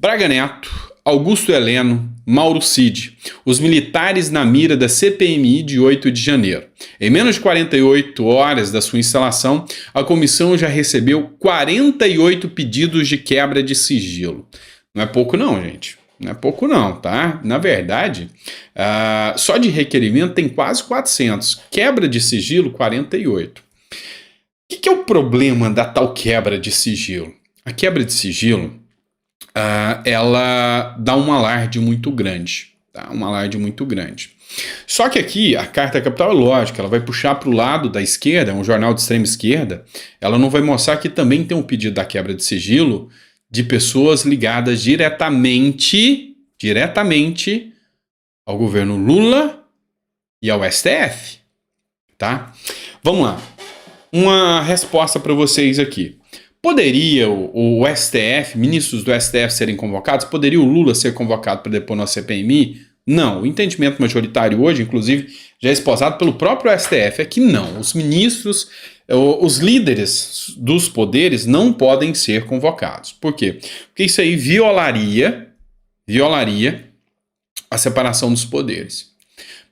Braga Neto, Augusto Heleno, Mauro Cid, os militares na mira da CPMI de 8 de janeiro. Em menos de 48 horas da sua instalação, a comissão já recebeu 48 pedidos de quebra de sigilo. Não é pouco não, gente. Não é pouco não, tá? Na verdade, só de requerimento tem quase 400. Quebra de sigilo, 48. O que é o problema da tal quebra de sigilo? A quebra de sigilo, ela dá um alarde muito grande. Tá? Um alarde muito grande. Só que aqui, a Carta Capital é lógica, ela vai puxar para o lado da esquerda, um jornal de extrema esquerda, ela não vai mostrar que também tem um pedido da quebra de sigilo de pessoas ligadas diretamente ao governo Lula e ao STF. Tá? Vamos lá. Uma resposta para vocês aqui. Poderia o STF, ministros do STF serem convocados? Poderia o Lula ser convocado para depor na CPMI? Não. O entendimento majoritário hoje, inclusive, já é esposado pelo próprio STF, é que não. Os ministros, os líderes dos poderes não podem ser convocados. Por quê? Porque isso aí violaria a separação dos poderes.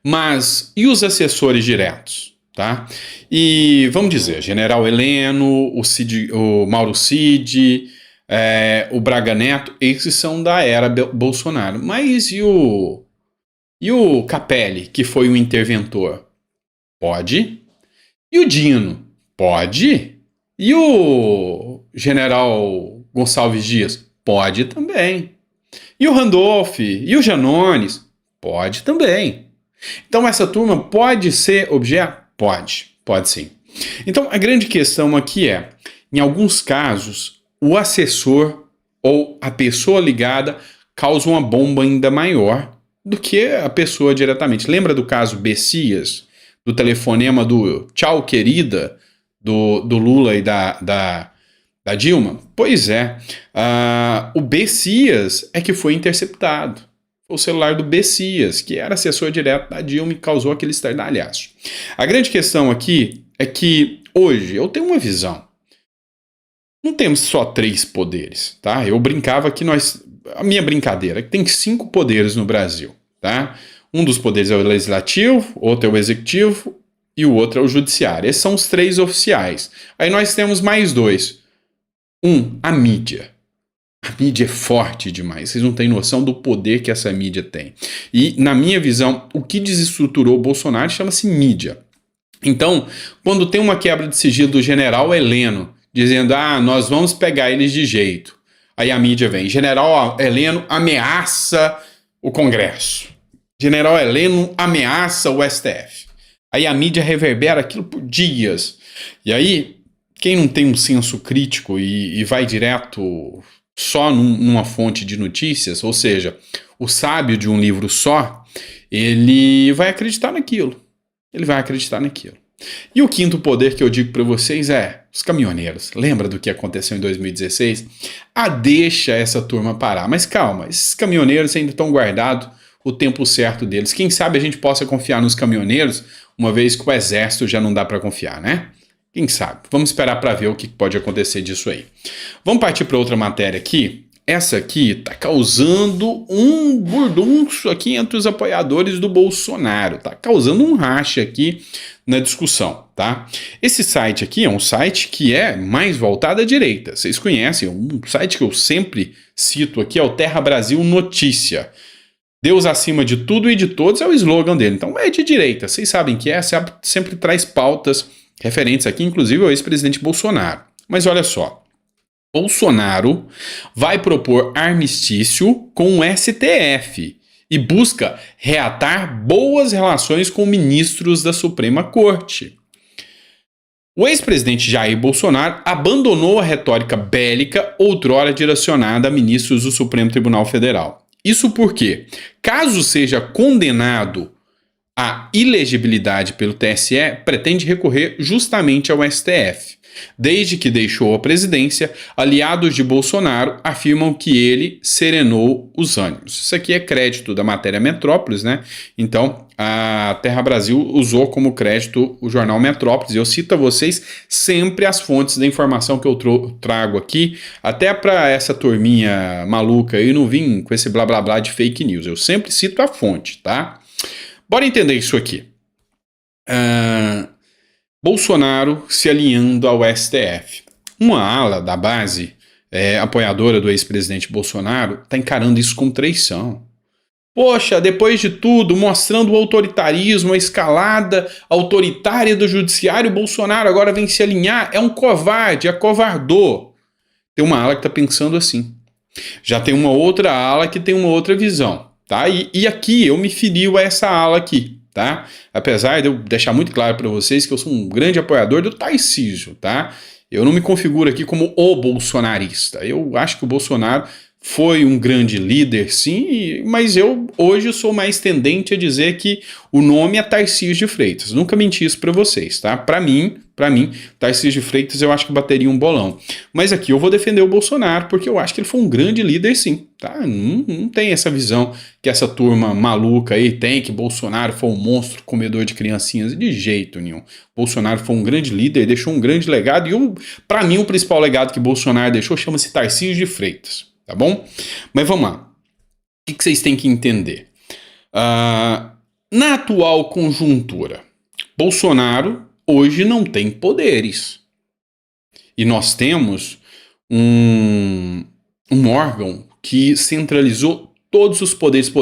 Mas e os assessores diretos? Tá? E vamos dizer, General Heleno, o Mauro Cid, o Braga Neto, esses são da era Bolsonaro. Mas e o Capelli, que foi o interventor? Pode. E o Dino? Pode. E o General Gonçalves Dias? Pode também. E o Randolph? E o Janones? Pode também. Então essa turma pode ser objeto? Pode sim. Então a grande questão aqui é, em alguns casos, o assessor ou a pessoa ligada causa uma bomba ainda maior do que a pessoa diretamente. Lembra do caso Bessias, do telefonema do tchau querida, do Lula e da Dilma? Pois é, o Bessias é que foi interceptado. O celular do Bessias, que era assessor direto da Dilma e causou aquele estardalhaço. A grande questão aqui é que hoje eu tenho uma visão. Não temos só 3 poderes, tá? Eu brincava que a minha brincadeira é que tem 5 poderes no Brasil, tá? Um dos poderes é o legislativo, outro é o executivo e o outro é o judiciário. Esses são os 3 oficiais. Aí nós temos mais 2. A mídia. A mídia é forte demais, vocês não têm noção do poder que essa mídia tem. E, na minha visão, o que desestruturou o Bolsonaro chama-se mídia. Então, quando tem uma quebra de sigilo do General Heleno, dizendo, nós vamos pegar eles de jeito. Aí a mídia vem, General Heleno ameaça o Congresso. General Heleno ameaça o STF. Aí a mídia reverbera aquilo por dias. E aí, quem não tem um senso crítico e vai direto só numa fonte de notícias, ou seja, o sábio de um livro só, ele vai acreditar naquilo. E o 5º poder que eu digo para vocês é os caminhoneiros. Lembra do que aconteceu em 2016? Deixa essa turma parar. Mas calma, esses caminhoneiros ainda estão guardados o tempo certo deles. Quem sabe a gente possa confiar nos caminhoneiros, uma vez que o exército já não dá para confiar, né? Quem sabe? Vamos esperar para ver o que pode acontecer disso aí. Vamos partir para outra matéria aqui. Essa aqui está causando um burdunço aqui entre os apoiadores do Bolsonaro. Está causando um racha aqui na discussão, tá? Esse site aqui é um site que é mais voltado à direita. Vocês conhecem, um site que eu sempre cito aqui é o Terra Brasil Notícia. Deus acima de tudo e de todos é o slogan dele. Então é de direita. Vocês sabem que sempre traz pautas referentes aqui, inclusive, ao ex-presidente Bolsonaro. Mas olha só, Bolsonaro vai propor armistício com o STF e busca reatar boas relações com ministros da Suprema Corte. O ex-presidente Jair Bolsonaro abandonou a retórica bélica outrora direcionada a ministros do Supremo Tribunal Federal. Isso porque, caso seja condenado a ilegibilidade pelo TSE, pretende recorrer justamente ao STF. Desde que deixou a presidência, aliados de Bolsonaro afirmam que ele serenou os ânimos. Isso aqui é crédito da matéria Metrópolis, né? Então, a Terra Brasil usou como crédito o jornal Metrópolis. Eu cito a vocês sempre as fontes da informação que eu trago aqui, até para essa turminha maluca aí não vim com esse blá blá blá de fake news. Eu sempre cito a fonte, tá? Bora entender isso aqui. Bolsonaro se alinhando ao STF. Uma ala da base apoiadora do ex-presidente Bolsonaro está encarando isso com traição. Poxa, depois de tudo, mostrando o autoritarismo, a escalada autoritária do judiciário, Bolsonaro agora vem se alinhar, é um covarde, acovardou. Tem uma ala que está pensando assim. Já tem uma outra ala que tem uma outra visão, tá? E aqui eu me filio a essa ala aqui, tá? Apesar de eu deixar muito claro para vocês que eu sou um grande apoiador do Tarcísio, tá? Eu não me configuro aqui como o bolsonarista. Eu acho que o Bolsonaro foi um grande líder, sim, mas eu hoje sou mais tendente a dizer que o nome é Tarcísio de Freitas. Nunca menti isso para vocês, tá? Para mim, Tarcísio de Freitas eu acho que bateria um bolão. Mas aqui eu vou defender o Bolsonaro porque eu acho que ele foi um grande líder, sim, tá? Não tem essa visão que essa turma maluca aí tem, que Bolsonaro foi um monstro comedor de criancinhas, de jeito nenhum. Bolsonaro foi um grande líder, deixou um grande legado e para mim o principal legado que Bolsonaro deixou chama-se Tarcísio de Freitas. Tá bom? Mas vamos lá. O que vocês têm que entender? Na atual conjuntura, Bolsonaro hoje não tem poderes. E nós temos um órgão que centralizou todos os poderes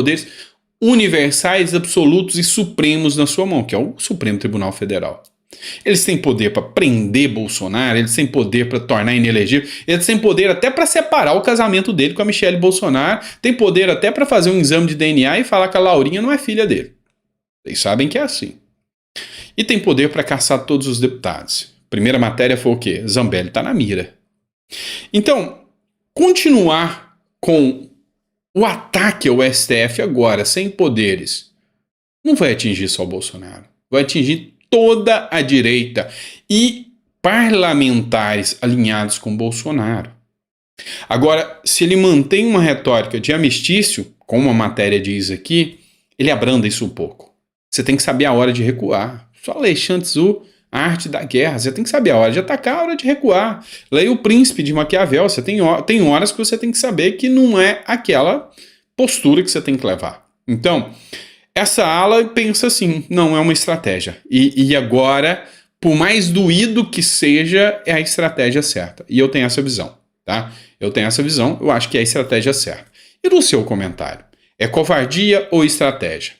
universais, absolutos e supremos na sua mão, que é o Supremo Tribunal Federal. Eles têm poder para prender Bolsonaro, eles têm poder para tornar inelegível, eles têm poder até para separar o casamento dele com a Michelle Bolsonaro, tem poder até para fazer um exame de DNA e falar que a Laurinha não é filha dele. Vocês sabem que é assim. E tem poder para caçar todos os deputados. Primeira matéria foi o quê? Zambelli está na mira. Então, continuar com o ataque ao STF agora, sem poderes, não vai atingir só o Bolsonaro, vai atingir toda a direita e parlamentares alinhados com Bolsonaro. Agora, se ele mantém uma retórica de amistício, como a matéria diz aqui, ele abranda isso um pouco. Você tem que saber a hora de recuar. Só lê Sun Tzu, A Arte da Guerra. Você tem que saber a hora de atacar, a hora de recuar. Leia O Príncipe de Maquiavel. Você tem horas que você tem que saber que não é aquela postura que você tem que levar. Então, essa ala pensa assim, não é uma estratégia. E agora, por mais doído que seja, é a estratégia certa. E eu tenho essa visão, tá? Eu tenho essa visão, eu acho que é a estratégia certa. E no seu comentário, é covardia ou estratégia?